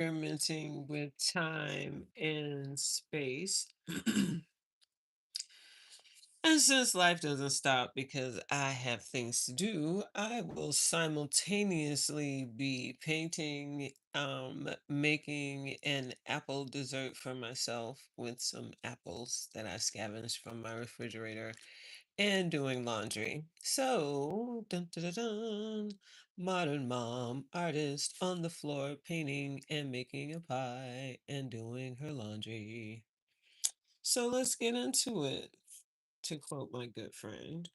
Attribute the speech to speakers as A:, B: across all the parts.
A: Experimenting with time and space. And since life doesn't stop because I have things to do, I will simultaneously be painting, making an apple dessert for myself with some apples that I scavenged from my refrigerator and doing laundry. So, dun, dun, dun, dun, modern mom, artist on the floor, painting and making a pie and doing her laundry. So let's get into it, to quote my good friend.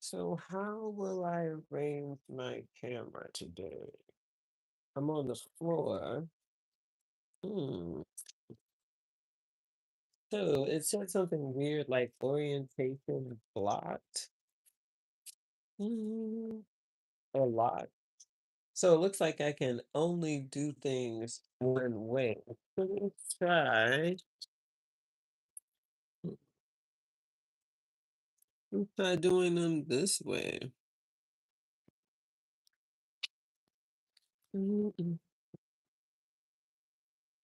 A: So, how will I arrange my camera today? I'm on the floor. Hmm. So, it said something weird like orientation blocked. Hmm. A lot. So, it looks like I can only do things one way. So let's try. Let's try doing them this way. Mm,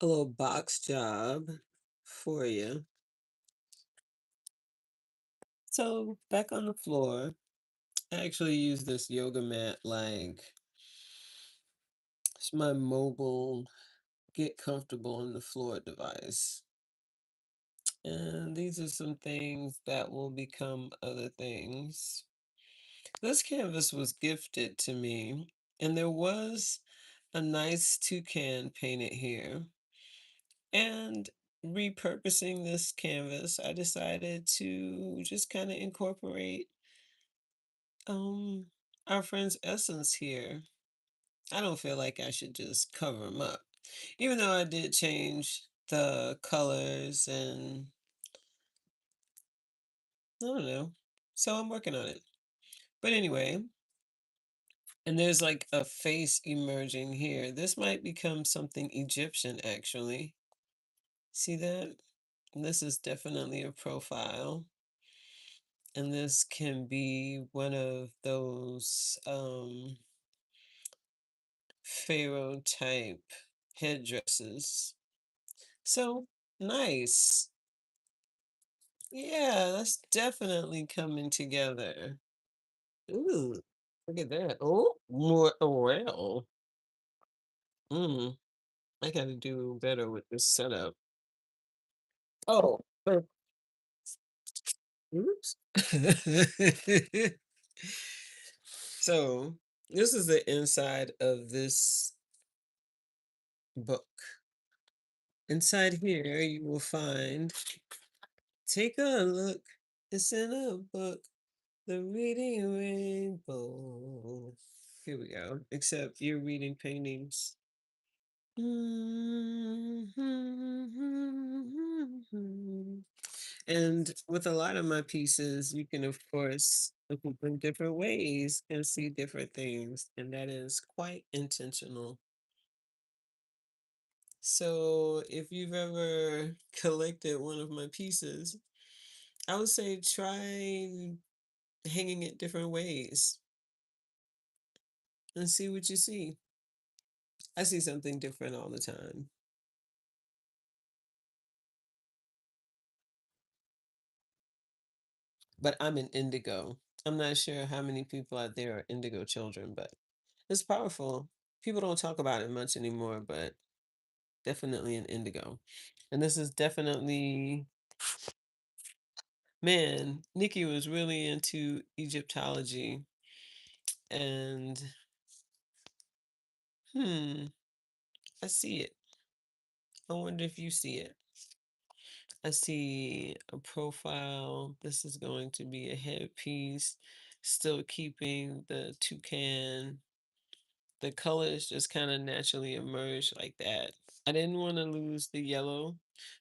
A: a little box job for you. So, back on the floor. I actually use this yoga mat like it's my mobile get comfortable on the floor device. And these are some things that will become other things. This canvas was gifted to me, and there was a nice toucan painted here. And repurposing this canvas, I decided to just kind of incorporate um our friend's essence here. I don't feel like I should just cover them up. Even though I did change the colors and I don't know. So I'm working on it. But anyway, and there's like a face emerging here. This might become something Egyptian actually. See that? And this is definitely a profile. And this can be one of those pharaoh type headdresses. So nice. Yeah, that's definitely coming together. Ooh, look at that. Oh, more well. Mm, I gotta do better with this setup. Oh, but oops. So this is the inside of this book. Inside here, you will find. Take a look. It's in a book. The Reading Rainbow. Here we go. Except you're reading paintings. And with a lot of my pieces, you can, of course, look at them different ways and see different things. And that is quite intentional. So if you've ever collected one of my pieces, I would say try hanging it different ways and see what you see. I see something different all the time. But I'm an indigo. I'm not sure how many people out there are indigo children, but it's powerful. People don't talk about it much anymore, but definitely an indigo. And this is definitely, man, Nikki was really into Egyptology. And I see it. I wonder if you see it. I see a profile. This is going to be a headpiece, still keeping the toucan. The colors just kind of naturally emerged like that. I didn't want to lose the yellow.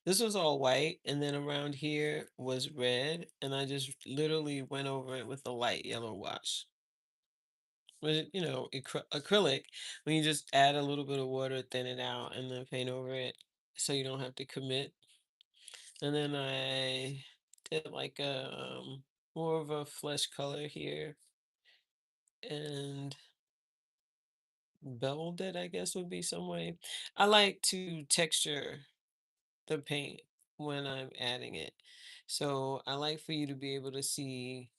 A: This was all white, and then around here was red, and I just literally went over it with a light yellow wash. With, acrylic, when you just add a little bit of water, thin it out, and then paint over it so you don't have to commit. And then I did like a more of a flesh color here, and beveled it, I guess would be some way. I like to texture the paint when I'm adding it. So I like for you to be able to see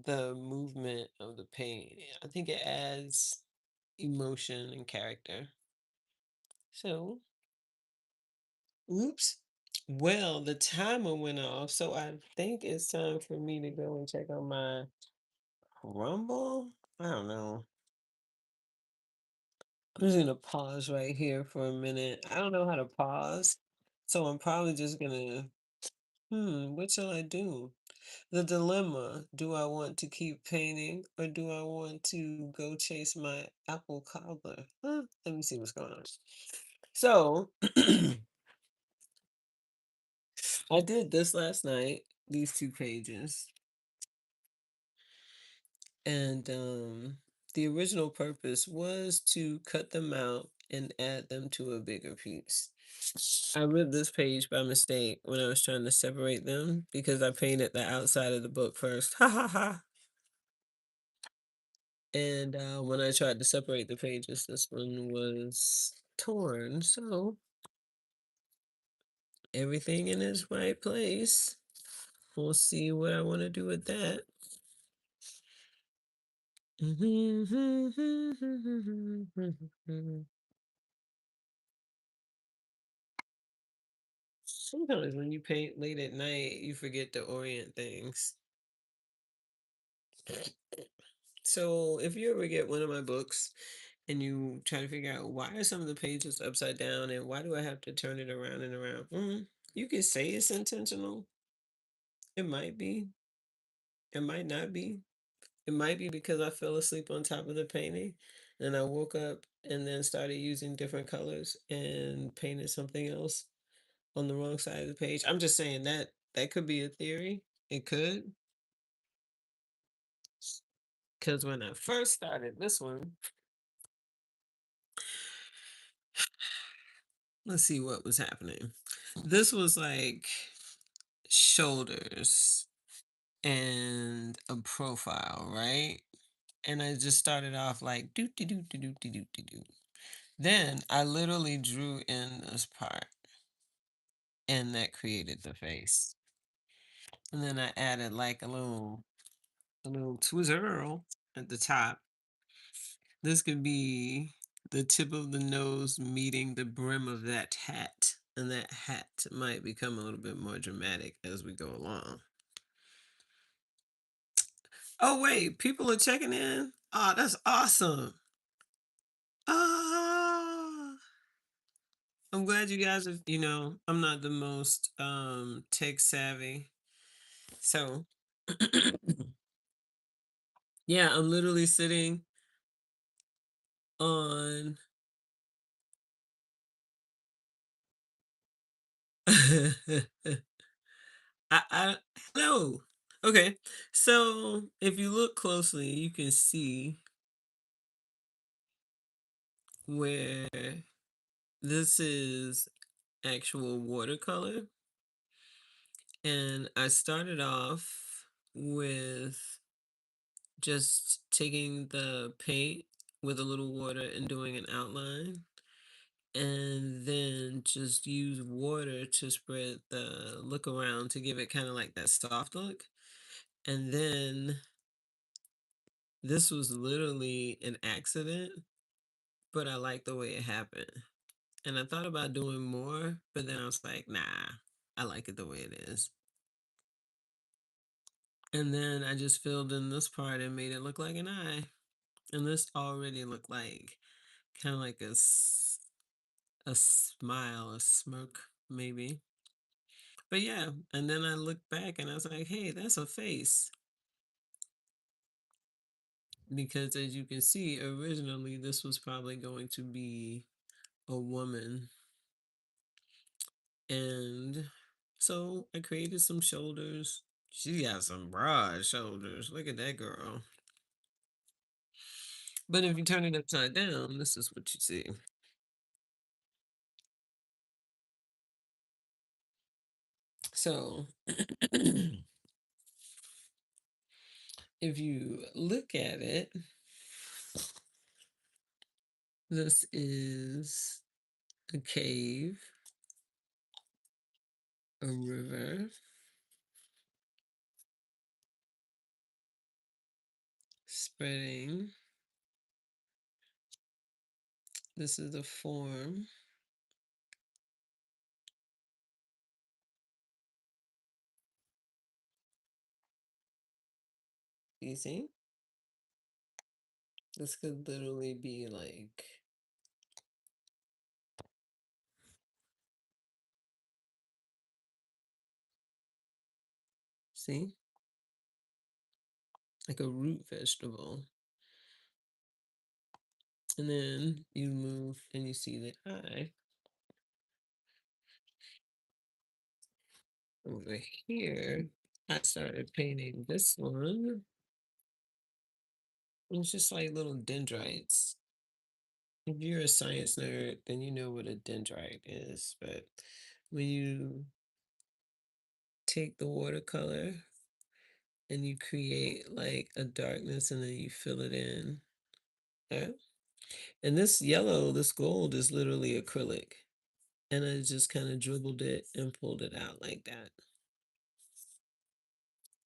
A: the movement of the paint. I think it adds emotion and character. So, oops. Well, the timer went off, so I think it's time for me to go and check on my Rumble. I don't know. I'm just gonna pause right here for a minute. I don't know how to pause, so I'm probably just gonna, what shall I do? The dilemma, do I want to keep painting or do I want to go chase my apple cobbler? Let me see what's going on. So, I did this last night, these 2 pages, and the original purpose was to cut them out and add them to a bigger piece. I ripped this page by mistake when I was trying to separate them because I painted the outside of the book first. Ha ha ha. And when I tried to separate the pages, this one was torn. So everything in its right place. We'll see what I want to do with that. Sometimes when you paint late at night, you forget to orient things. So if you ever get one of my books and you try to figure out why are some of the pages upside down and why do I have to turn it around and around, you can say it's intentional. It might be. It might not be. It might be because I fell asleep on top of the painting and I woke up and then started using different colors and painted something else on the wrong side of the page. I'm just saying that that could be a theory. It could. Because when I first started this one, let's see what was happening. This was like shoulders and a profile, right? And I just started off like do do do do do do do do do. Then I literally drew in this part, and that created the face. And then I added like a little twizzle at the top. This could be the tip of the nose meeting the brim of that hat. And that hat might become a little bit more dramatic as we go along. Oh, wait, people are checking in? Oh, that's awesome. Ah, I'm glad you guys have, I'm not the most tech savvy. So, yeah, I'm literally sitting on I hello. Okay. So if you look closely, you can see where this is actual watercolor. And I started off with just taking the paint with a little water and doing an outline. And then just use water to spread the look around to give it kind of like that soft look. And then this was literally an accident, but I like the way it happened. And I thought about doing more, but then I was like, nah, I like it the way it is. And then I just filled in this part and made it look like an eye. And this already looked like kind of like a smile, a smirk, maybe. But yeah, and then I looked back and I was like, hey, that's a face. Because as you can see, originally this was probably going to be a woman. And so I created some shoulders. She got some broad shoulders. Look at that girl. But if you turn it upside down, this is what you see. So if you look at it, This is a cave, a river, spreading. This is the form. You see? This could literally be like, see? Like a root vegetable. And then you move and you see the eye. Over here, I started painting this one. It's just like little dendrites. If you're a science nerd, then you know what a dendrite is. But when you take the watercolor and you create like a darkness and then you fill it in. Yeah. And this yellow, this gold is literally acrylic. And I just kind of dribbled it and pulled it out like that.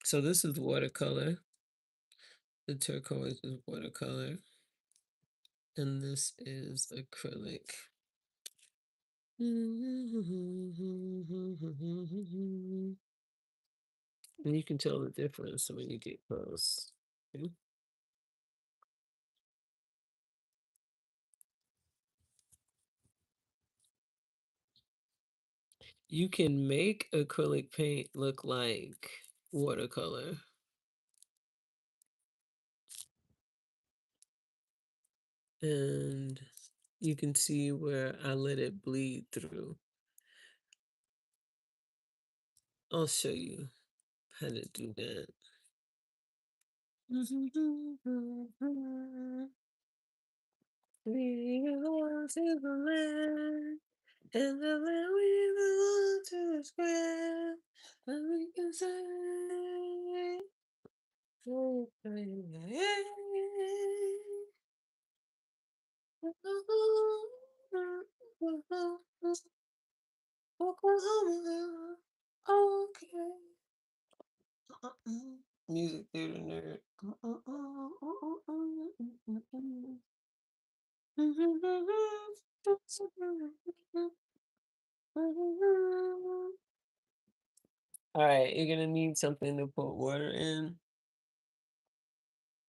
A: So this is watercolor. The turquoise is watercolor. And this is acrylic. And you can tell the difference when you get close. Okay? You can make acrylic paint look like watercolor. And you can see where I let it bleed through. I'll show you how to do that. We belong to the land, and the land we belong to is grand. And we can say, oh, Oklahoma, okay. Music theater nerd. All right, you're gonna need something to put water in.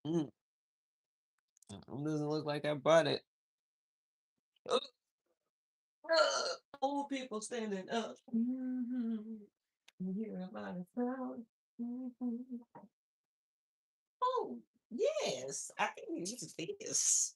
A: Mm, doesn't look like I brought it. Ugh, old people standing up. Hear about a sound. Oh, yes, I can use this.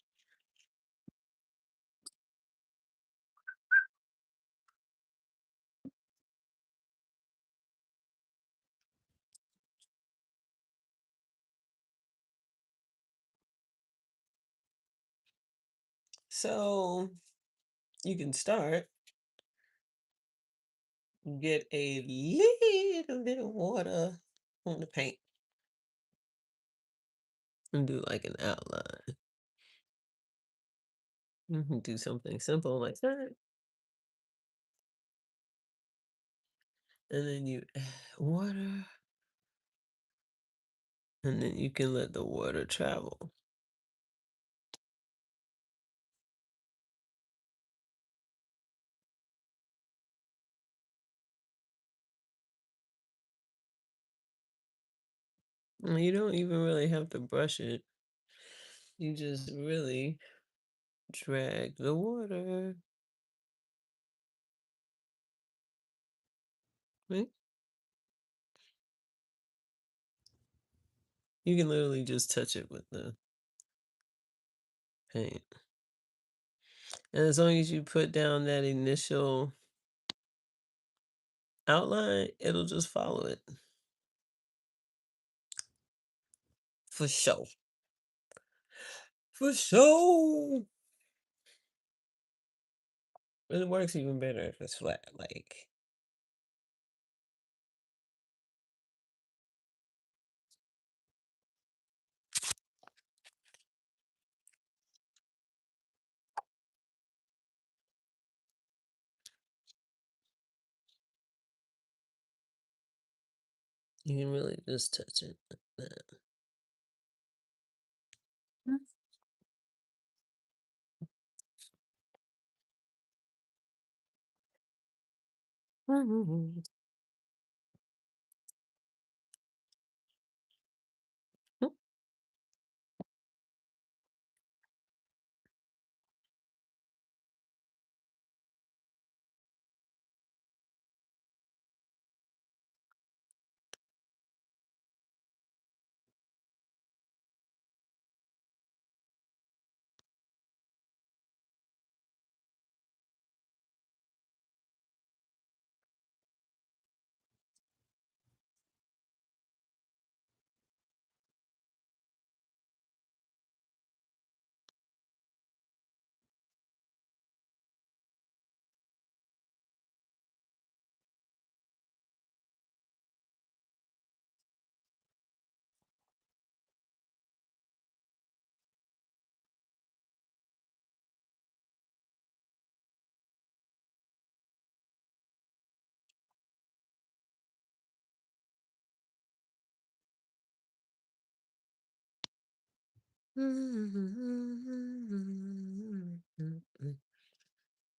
A: So you can start, get a little bit of water on the paint and do like an outline. You can do something simple like that. And then you add water, and then you can let the water travel. And you don't even really have to brush it. You just really drag the water. Right? You can literally just touch it with the paint. And as long as you put down that initial outline, it'll just follow it. For sure. For sure. And it works even better if it's flat. Like, You can really just touch it like that.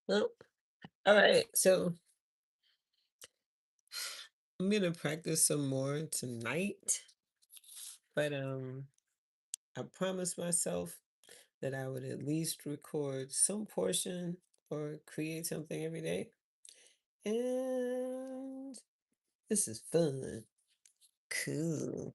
A: Well, all right. So I'm gonna practice some more tonight, but I promised myself that I would at least record some portion or create something every day. And this is fun. Cool.